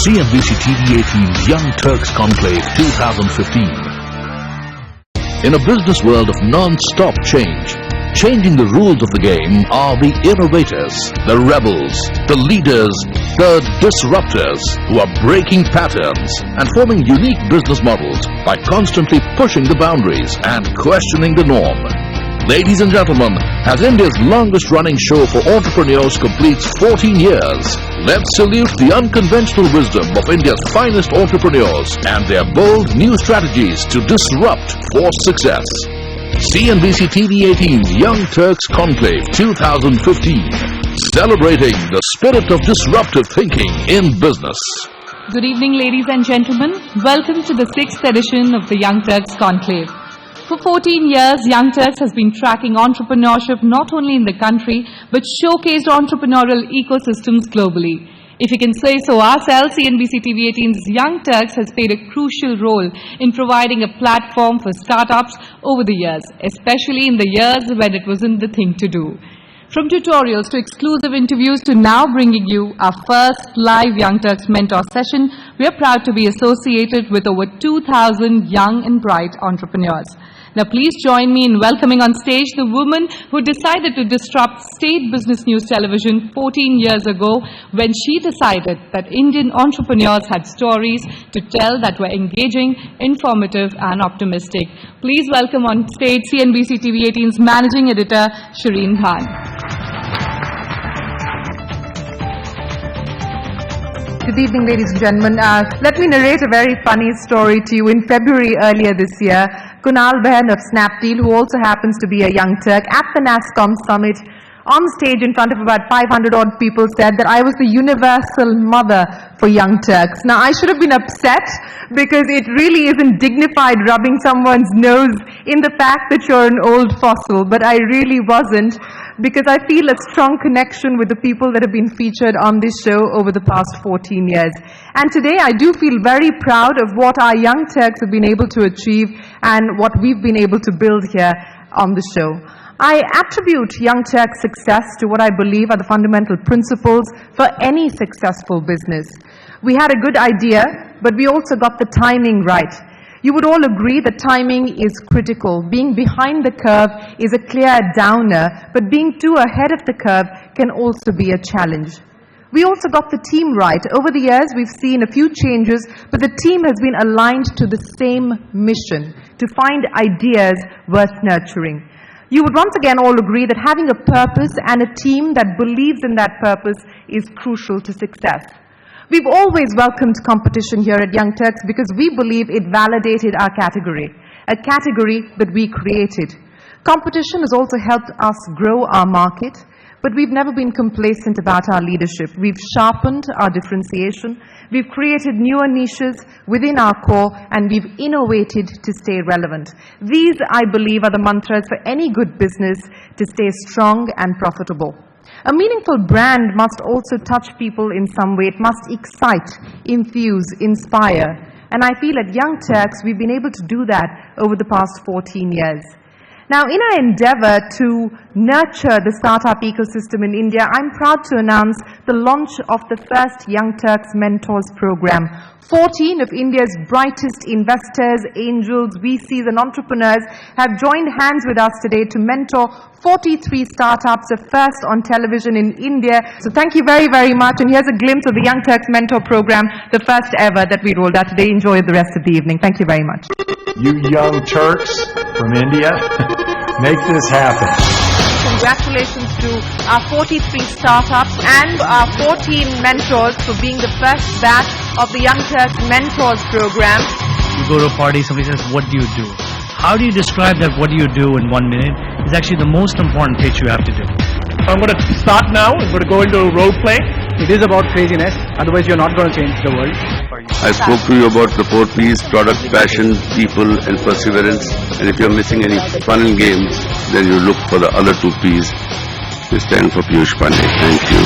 CNBC TV 18's Young Turks Conclave 2015. In a business world of non-stop change, changing the rules of the game are the innovators, the rebels, the leaders, the disruptors who are breaking patterns and forming unique business models by constantly pushing the boundaries and questioning the norm. Ladies and gentlemen, as India's longest-running show for entrepreneurs completes 14 years, let's salute the unconventional wisdom of India's finest entrepreneurs and their bold new strategies to disrupt for success. CNBC TV 18's Young Turks Conclave 2015, celebrating the spirit of disruptive thinking in business. Good evening, ladies and gentlemen. Welcome to the 6th edition of the Young Turks Conclave. For 14 years, Young Turks has been tracking entrepreneurship not only in the country, but showcased entrepreneurial ecosystems globally. If we can say so ourselves, CNBC TV 18's Young Turks has played a crucial role in providing a platform for startups over the years, especially in the years when it wasn't the thing to do. From tutorials to exclusive interviews to now bringing you our first live Young Turks mentor session, we are proud to be associated with over 2,000 young and bright entrepreneurs. Now please join me in welcoming on stage the woman who decided to disrupt state business news television 14 years ago when she decided that Indian entrepreneurs had stories to tell that were engaging, informative and optimistic. Please welcome on stage CNBC TV 18's Managing Editor, Shireen Khan. Good evening, ladies and gentlemen. Let me narrate a very funny story to you. In February earlier this year, Kunal Behan of Snapdeal, who also happens to be a Young Turk, at the NASSCOM summit, on stage in front of about 500 odd people, said that I was the universal mother for Young Turks. Now, I should have been upset because it really isn't dignified rubbing someone's nose in the fact that you're an old fossil, but I really wasn't, because I feel a strong connection with the people that have been featured on this show over the past 14 years. And today I do feel very proud of what our Young Turks have been able to achieve and what we've been able to build here on the show. I attribute Young Turks' success to what I believe are the fundamental principles for any successful business. We had a good idea, but we also got the timing right. You would all agree that timing is critical. Being behind the curve is a clear downer, but being too ahead of the curve can also be a challenge. We also got the team right. Over the years, we've seen a few changes, but the team has been aligned to the same mission, to find ideas worth nurturing. You would once again all agree that having a purpose and a team that believes in that purpose is crucial to success. We've always welcomed competition here at Young Turks because we believe it validated our category, a category that we created. Competition has also helped us grow our market, but we've never been complacent about our leadership. We've sharpened our differentiation, we've created newer niches within our core, and we've innovated to stay relevant. These, I believe, are the mantras for any good business to stay strong and profitable. A meaningful brand must also touch people in some way. It must excite, enthuse, inspire. And I feel at Young Turks, we've been able to do that over the past 14 years. Now, in our endeavor to nurture the startup ecosystem in India, I'm proud to announce the launch of the first Young Turks Mentors program. 14 of India's brightest investors, angels, VCs and entrepreneurs have joined hands with us today to mentor 43 startups, a first on television in India. So thank you very, very much. And here's a glimpse of the Young Turks Mentor program, the first ever that we rolled out today. Enjoy the rest of the evening. Thank you very much. You Young Turks from India, make this happen. Congratulations to our 43 startups and our 14 mentors for being the first batch of the Young Turks Mentors program. You go to a party, somebody says, what do you do? How do you describe that what do you do in 1 minute is actually the most important pitch you have to do. I'm going to start now. I'm going to go into role play. It is about craziness, otherwise you're not going to change the world. I spoke to you about the 4 P's: product, passion, people and perseverance. And if you're missing any fun and games, then you look for the other 2 P's. They stand for Piyush Pandey. Thank you.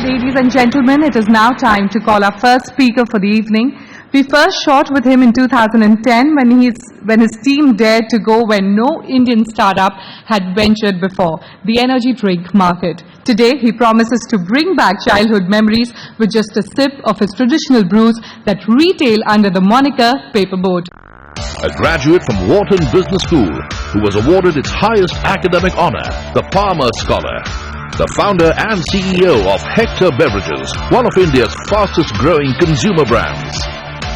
Ladies and gentlemen, it is now time to call our first speaker for the evening. We first shot with him in 2010 when his team dared to go where no Indian startup had ventured before, the energy drink market. Today, he promises to bring back childhood memories with just a sip of his traditional brews that retail under the moniker Paperboat. A graduate from Wharton Business School who was awarded its highest academic honor, the Palmer Scholar. The founder and CEO of Hector Beverages, one of India's fastest growing consumer brands.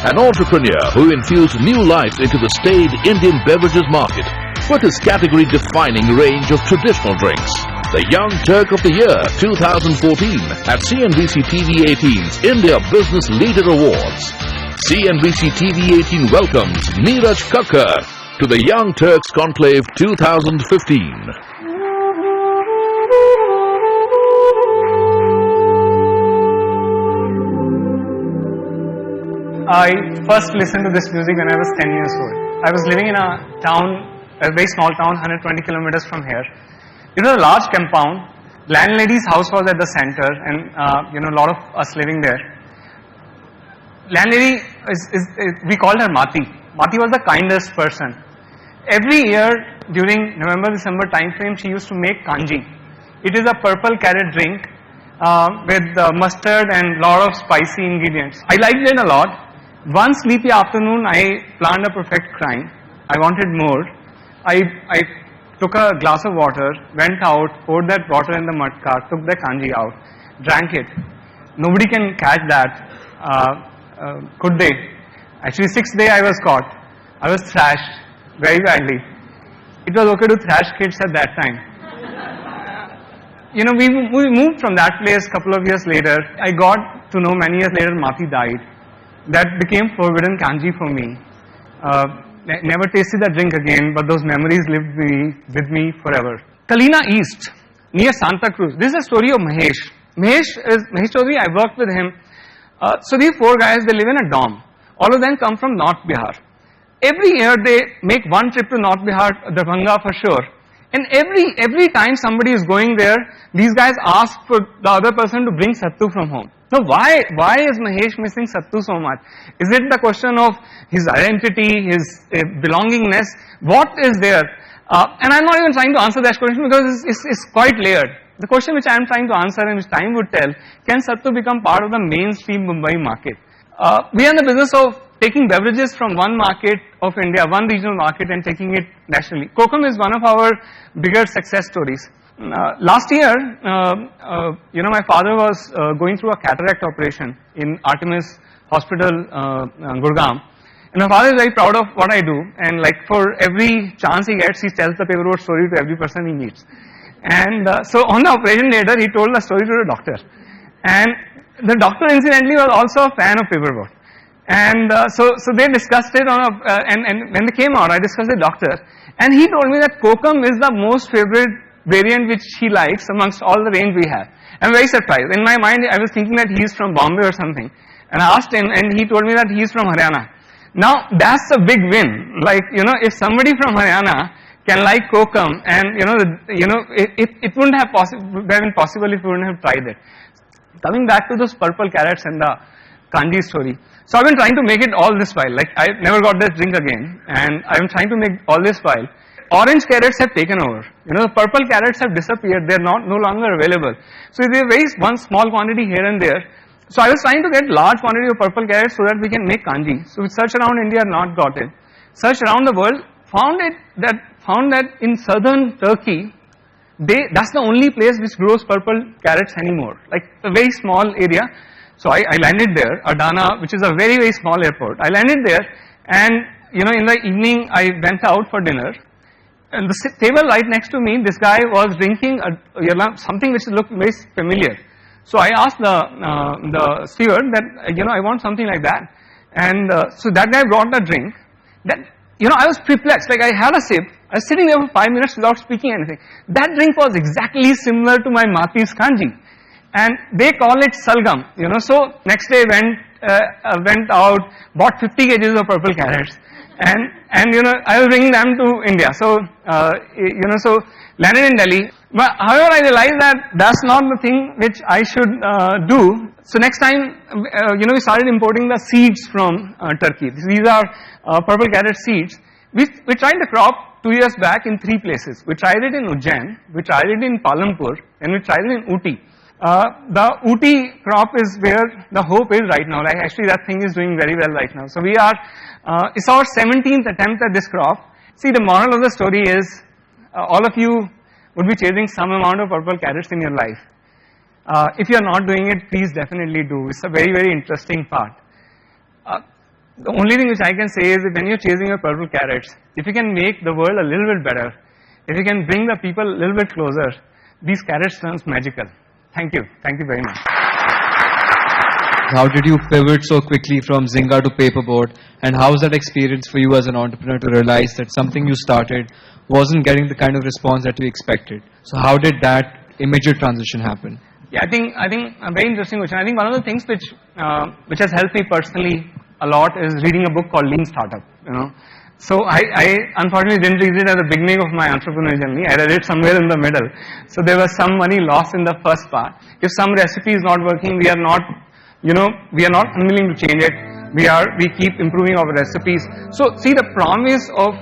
An entrepreneur who infused new life into the staid Indian beverages market with his category-defining range of traditional drinks. The Young Turk of the Year 2014 at CNBC TV 18's India Business Leader Awards. CNBC TV 18 welcomes Neeraj Kakkar to the Young Turks Conclave 2015. I first listened to this music when I was 10 years old. I was living in a town, a very small town, 120 kilometers from here. It was a large compound. Landlady's house was at the center, and a lot of us living there. Landlady we called her Mati. Mati was the kindest person. Every year during November-December time frame, she used to make kanji. It is a purple carrot drink with mustard and lot of spicy ingredients. I liked it a lot. One sleepy afternoon, I planned a perfect crime. I wanted more. I took a glass of water, went out, poured that water in the mud cart, took the kanji out, drank it. Nobody can catch that. Could they? Actually, 6th day I was caught. I was thrashed very badly. It was okay to thrash kids at that time. We moved from that place a couple of years later. I got to know many years later Mati died. That became forbidden kanji for me. Never tasted that drink again, but those memories lived with me forever. Kalina East, near Santa Cruz. This is a story of Mahesh. Mahesh Chaudhary, I worked with him. So these 4 guys, they live in a dorm. All of them come from North Bihar. Every year they make one trip to North Bihar, Darbhanga for sure. And every time somebody is going there, these guys ask for the other person to bring sattu from home. So why is Mahesh missing sattu so much? Is it the question of his identity, his belongingness? What is there? And I'm not even trying to answer that question because it's quite layered. The question which I am trying to answer and which time would tell, can sattu become part of the mainstream Mumbai market? We are in the business of taking beverages from one market of India, one regional market, and taking it nationally. Kokum is one of our bigger success stories. Last year, my father was going through a cataract operation in Artemis Hospital, Gurgaon. And my father is very proud of what I do. And like for every chance he gets, he tells the paperboat story to every person he meets. And so on the operation later, he told the story to the doctor. And the doctor incidentally was also a fan of paperboat. And so they discussed it and when they came out, I discussed with the doctor. And he told me that Kokum is the most favorite variant which he likes amongst all the range we have. I'm very surprised. In my mind, I was thinking that he's from Bombay or something. And I asked him, and he told me that he's from Haryana. Now, that's a big win. Like, if somebody from Haryana can like Kokum, and, it wouldn't have been possible if we wouldn't have tried it. Coming back to those purple carrots and the kanji story. So I've been trying to make it all this while. Like, I never got that drink again. And I'm trying to make all this while. Orange carrots have taken over. The purple carrots have disappeared. They're no longer available. So they're one small quantity here and there. So I was trying to get large quantity of purple carrots so that we can make kanji. So we searched around India, not got it. Searched around the world, found that in southern Turkey, that's the only place which grows purple carrots anymore. Like a very small area. So I landed there, Adana, which is a very, very small airport. I landed there, and in the evening I went out for dinner. And the table right next to me, this guy was drinking something which looked very familiar. So I asked the steward that, I want something like that. And so that guy brought the drink. That, I was perplexed. Like, I had a sip. I was sitting there for 5 minutes without speaking anything. That drink was exactly similar to my Mati's kanji. And they call it salgam. So next day went went out, bought 50 kgs of purple carrots, and I was bringing them to India. So so landed in Delhi. But however, I realized that that's not the thing which I should do. So next time, we started importing the seeds from Turkey. These are purple carrot seeds. We tried the crop 2 years back in 3 places. We tried it in Ujjain, we tried it in Palampur, and we tried it in Ooty. The Ooty crop is where the hope is right now. Like actually that thing is doing very well right now. So we are, it's our 17th attempt at this crop. See, the moral of the story is, all of you would be chasing some amount of purple carrots in your life. If you are not doing it, please definitely do. It's a very, very interesting part. The only thing which I can say is that when you're chasing your purple carrots, if you can make the world a little bit better, if you can bring the people a little bit closer, these carrots turns magical. Thank you. Thank you very much. How did you pivot so quickly from Zynga to paperboard? And how was that experience for you as an entrepreneur to realize that something you started wasn't getting the kind of response that you expected? So how did that immediate transition happen? Yeah, I think a very interesting question. I think one of the things which has helped me personally a lot is reading a book called Lean Startup. So I unfortunately didn't read it at the beginning of my entrepreneurial journey. I read it somewhere in the middle. So there was some money lost in the first part. If some recipe is not working, we are not unwilling to change it. We keep improving our recipes. So see, the promise of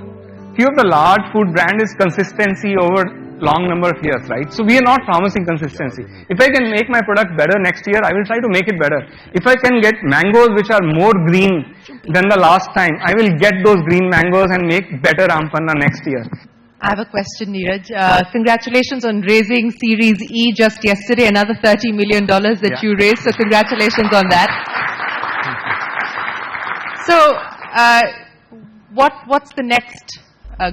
few of the large food brands is consistency over long number of years, right? So we are not promising consistency. If I can make my product better next year, I will try to make it better. If I can get mangoes which are more green than the last time, I will get those green mangoes and make better Ampanna next year. I have a question, Neeraj. Congratulations on raising Series E just yesterday, another $30 million that you raised. So congratulations on that. So what's the next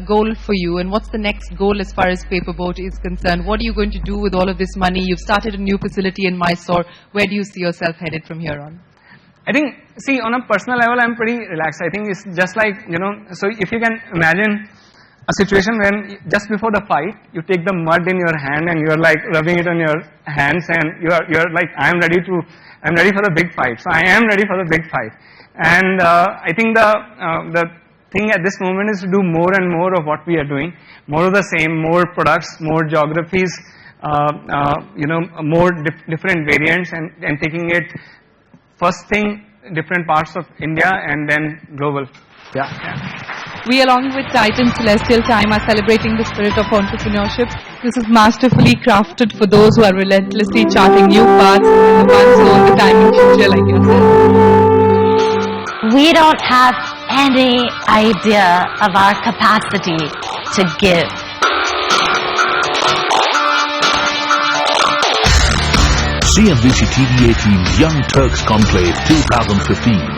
goal for you, and what's the next goal as far as Paperboat is concerned? What are you going to do with all of this money? You've started a new facility in Mysore. Where do you see yourself headed from here on? I think, see, on a personal level, I'm pretty relaxed. I think it's just like, so if you can imagine a situation when just before the fight, you take the mud in your hand and you're like rubbing it on your hands, and you're like, I'm ready for the big fight. So I am ready for the big fight. And I think the thing at this moment is to do more and more of what we are doing, more of the same, more products, more geographies, more different variants, and taking it first thing different parts of India and then global. Yeah. We, along with Titan Celestial Time, are celebrating the spirit of entrepreneurship. This is masterfully crafted for those who are relentlessly charting new paths and the ones who own the time in future like yourself. We don't have any idea of our capacity to give. CNBC TV 18 Young Turks Conclave 2015.